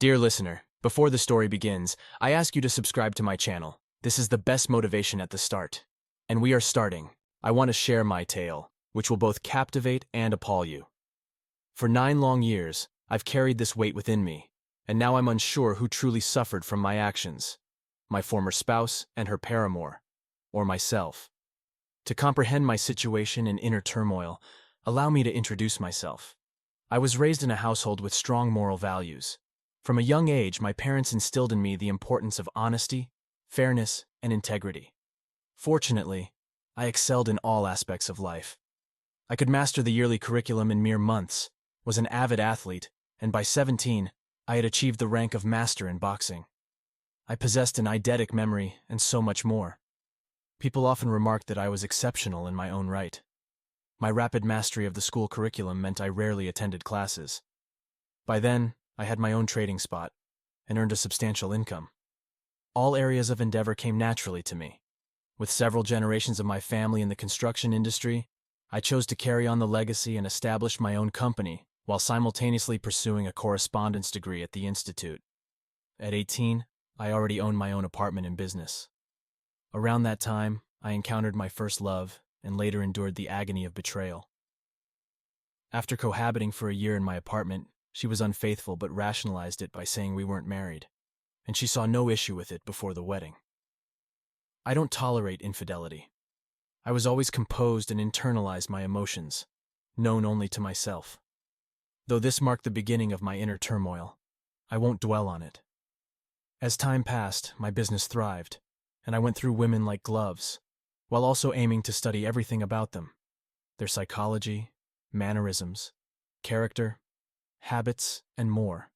Dear listener, before the story begins, I ask you to subscribe to my channel. This is the best motivation at the start. And we are starting. I want to share my tale, which will both captivate and appall you. For 9 long years, I've carried this weight within me, and now I'm unsure who truly suffered from my actions. My former spouse and her paramour, or myself. To comprehend my situation and inner turmoil, allow me to introduce myself. I was raised in a household with strong moral values. From a young age, my parents instilled in me the importance of honesty, fairness, and integrity. Fortunately, I excelled in all aspects of life. I could master the yearly curriculum in mere months, was an avid athlete, and by 17, I had achieved the rank of master in boxing. I possessed an eidetic memory and so much more. People often remarked that I was exceptional in my own right. My rapid mastery of the school curriculum meant I rarely attended classes. By then, I had my own trading spot and earned a substantial income. All areas of endeavor came naturally to me. With several generations of my family in the construction industry, I chose to carry on the legacy and establish my own company while simultaneously pursuing a correspondence degree at the Institute. At 18, I already owned my own apartment and business. Around that time, I encountered my first love and later endured the agony of betrayal. After cohabiting for a year in my apartment, she was unfaithful but rationalized it by saying we weren't married, and she saw no issue with it before the wedding. I don't tolerate infidelity. I was always composed and internalized my emotions, known only to myself. Though this marked the beginning of my inner turmoil, I won't dwell on it. As time passed, my business thrived, and I went through women like gloves, while also aiming to study everything about them, their psychology, mannerisms, character, habits, and more.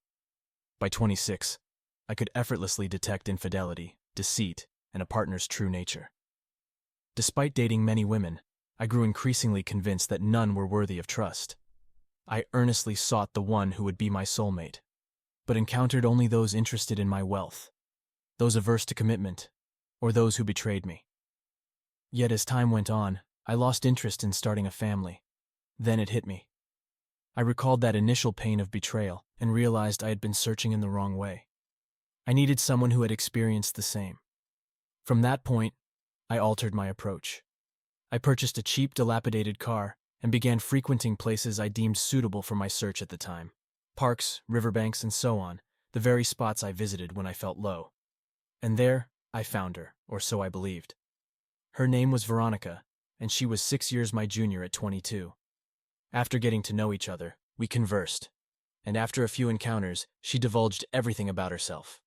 By 26, I could effortlessly detect infidelity, deceit, and a partner's true nature. Despite dating many women, I grew increasingly convinced that none were worthy of trust. I earnestly sought the one who would be my soulmate, but encountered only those interested in my wealth, those averse to commitment, or those who betrayed me. Yet as time went on, I lost interest in starting a family. Then it hit me. I recalled that initial pain of betrayal and realized I had been searching in the wrong way. I needed someone who had experienced the same. From that point, I altered my approach. I purchased a cheap, dilapidated car and began frequenting places I deemed suitable for my search at the time. Parks, riverbanks, and so on, the very spots I visited when I felt low. And there, I found her, or so I believed. Her name was Veronica, and she was 6 years my junior at 22. After getting to know each other, we conversed, and after a few encounters, she divulged everything about herself.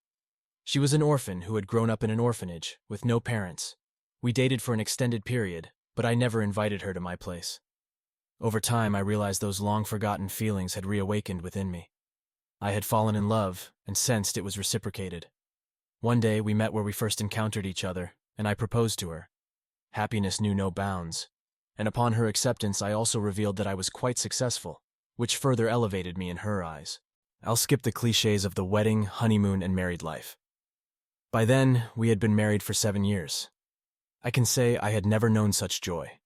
She was an orphan who had grown up in an orphanage, with no parents. We dated for an extended period, but I never invited her to my place. Over time, I realized those long-forgotten feelings had reawakened within me. I had fallen in love, and sensed it was reciprocated. One day, we met where we first encountered each other, and I proposed to her. Happiness knew no bounds, and upon her acceptance I also revealed that I was quite successful, which further elevated me in her eyes. I'll skip the cliches of the wedding, honeymoon, and married life. By then, we had been married for 7 years. I can say I had never known such joy.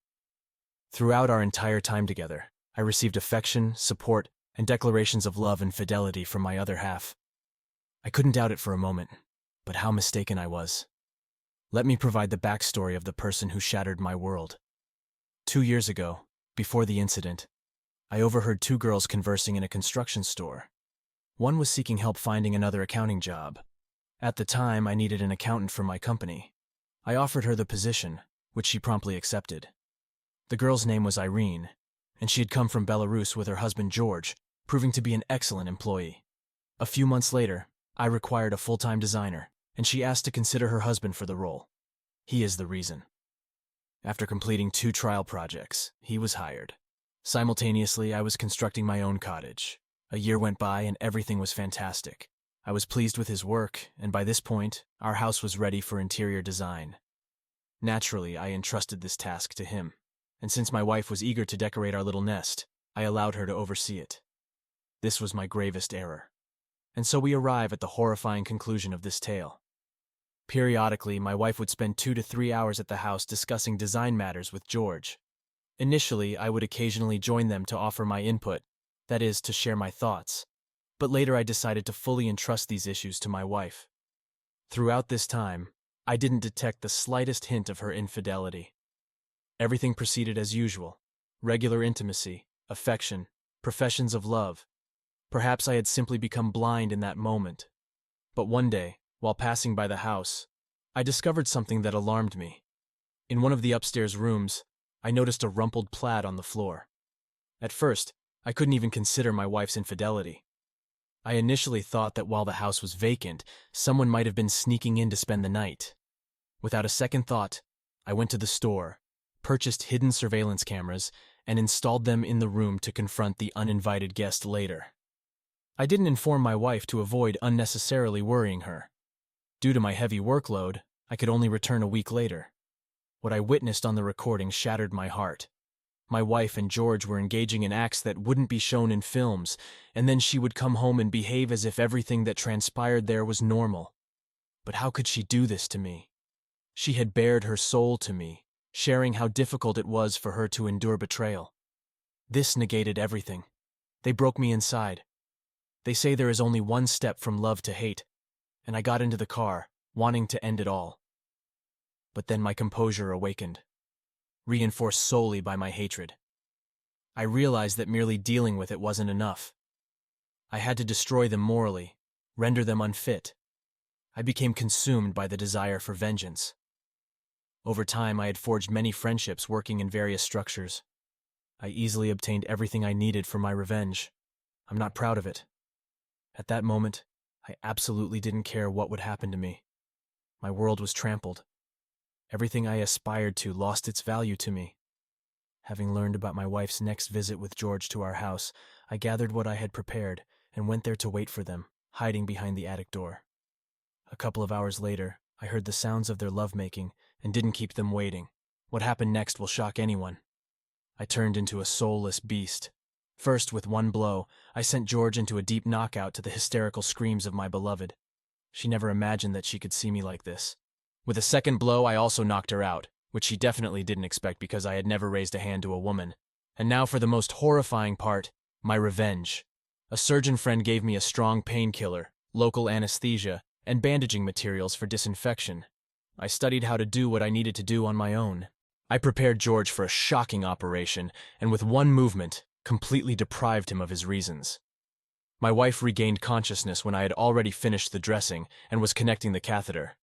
Throughout our entire time together, I received affection, support, and declarations of love and fidelity from my other half. I couldn't doubt it for a moment, but how mistaken I was. Let me provide the backstory of the person who shattered my world. 2 years ago, before the incident, I overheard 2 girls conversing in a construction store. One was seeking help finding another accounting job. At the time, I needed an accountant for my company. I offered her the position, which she promptly accepted. The girl's name was Irene, and she had come from Belarus with her husband George, proving to be an excellent employee. A few months later, I required a full-time designer, and she asked to consider her husband for the role. He is the reason. After completing 2 trial projects, he was hired. Simultaneously, I was constructing my own cottage. A year went by and everything was fantastic. I was pleased with his work, and by this point, our house was ready for interior design. Naturally, I entrusted this task to him, and since my wife was eager to decorate our little nest, I allowed her to oversee it. This was my gravest error. And so we arrive at the horrifying conclusion of this tale. Periodically, my wife would spend 2 to 3 hours at the house discussing design matters with George. Initially, I would occasionally join them to offer my input, that is, to share my thoughts. But later I decided to fully entrust these issues to my wife. Throughout this time, I didn't detect the slightest hint of her infidelity. Everything proceeded as usual: regular intimacy, affection, professions of love. Perhaps I had simply become blind in that moment. But one day, while passing by the house, I discovered something that alarmed me. In one of the upstairs rooms, I noticed a rumpled plaid on the floor. At first, I couldn't even consider my wife's infidelity. I initially thought that while the house was vacant, someone might have been sneaking in to spend the night. Without a second thought, I went to the store, purchased hidden surveillance cameras, and installed them in the room to confront the uninvited guest later. I didn't inform my wife to avoid unnecessarily worrying her. Due to my heavy workload, I could only return a week later. What I witnessed on the recording shattered my heart. My wife and George were engaging in acts that wouldn't be shown in films, and then she would come home and behave as if everything that transpired there was normal. But how could she do this to me? She had bared her soul to me, sharing how difficult it was for her to endure betrayal. This negated everything. They broke me inside. They say there is only one step from love to hate, and I got into the car, wanting to end it all. But then my composure awakened, reinforced solely by my hatred. I realized that merely dealing with it wasn't enough. I had to destroy them morally, render them unfit. I became consumed by the desire for vengeance. Over time, I had forged many friendships working in various structures. I easily obtained everything I needed for my revenge. I'm not proud of it. At that moment, I absolutely didn't care what would happen to me. My world was trampled. Everything I aspired to lost its value to me. Having learned about my wife's next visit with George to our house, I gathered what I had prepared and went there to wait for them, hiding behind the attic door. A couple of hours later, I heard the sounds of their lovemaking and didn't keep them waiting. What happened next will shock anyone. I turned into a soulless beast. First, with one blow, I sent George into a deep knockout to the hysterical screams of my beloved. She never imagined that she could see me like this. With a second blow, I also knocked her out, which she definitely didn't expect because I had never raised a hand to a woman. And now for the most horrifying part, my revenge. A surgeon friend gave me a strong painkiller, local anesthesia, and bandaging materials for disinfection. I studied how to do what I needed to do on my own. I prepared George for a shocking operation, and with one movement, completely deprived him of his reasons. My wife regained consciousness when I had already finished the dressing and was connecting the catheter,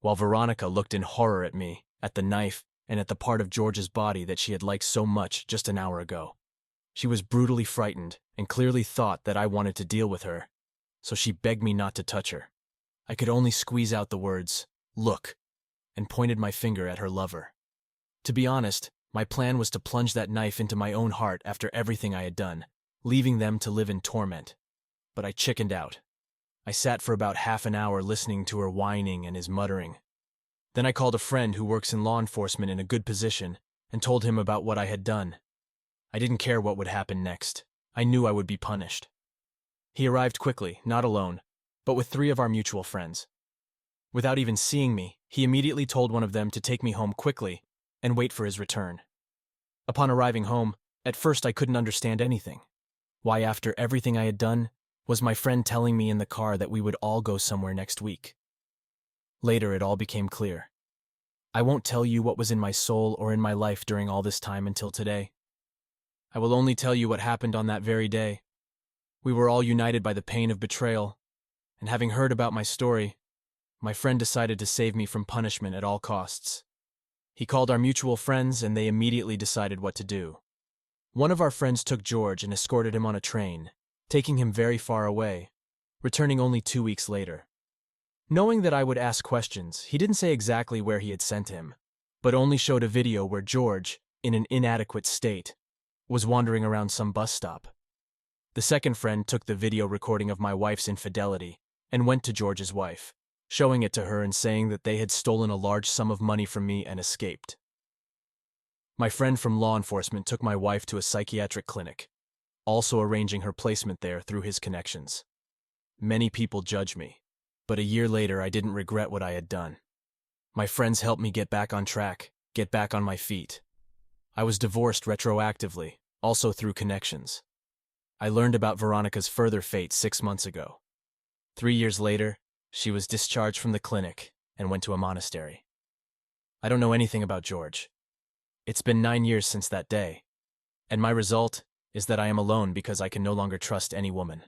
while Veronica looked in horror at me, at the knife, and at the part of George's body that she had liked so much just an hour ago. She was brutally frightened and clearly thought that I wanted to deal with her, so she begged me not to touch her. I could only squeeze out the words, "Look," and pointed my finger at her lover. To be honest, my plan was to plunge that knife into my own heart after everything I had done, leaving them to live in torment. But I chickened out. I sat for about half an hour listening to her whining and his muttering. Then I called a friend who works in law enforcement in a good position and told him about what I had done. I didn't care what would happen next. I knew I would be punished. He arrived quickly, not alone, but with 3 of our mutual friends. Without even seeing me, he immediately told one of them to take me home quickly and wait for his return. Upon arriving home, at first I couldn't understand anything. Why, after everything I had done, was my friend telling me in the car that we would all go somewhere next week? Later, it all became clear. I won't tell you what was in my soul or in my life during all this time until today. I will only tell you what happened on that very day. We were all united by the pain of betrayal, and having heard about my story, my friend decided to save me from punishment at all costs. He called our mutual friends, and they immediately decided what to do. One of our friends took George and escorted him on a train, taking him very far away, returning only 2 weeks later. Knowing that I would ask questions, he didn't say exactly where he had sent him, but only showed a video where George, in an inadequate state, was wandering around some bus stop. The second friend took the video recording of my wife's infidelity and went to George's wife, showing it to her and saying that they had stolen a large sum of money from me and escaped. My friend from law enforcement took my wife to a psychiatric clinic, also arranging her placement there through his connections. Many people judge me, but a year later I didn't regret what I had done. My friends helped me get back on track, get back on my feet. I was divorced retroactively, also through connections. I learned about Veronica's further fate 6 months ago. 3 years later, she was discharged from the clinic and went to a monastery. I don't know anything about George. It's been 9 years since that day, and my result is that I am alone because I can no longer trust any woman.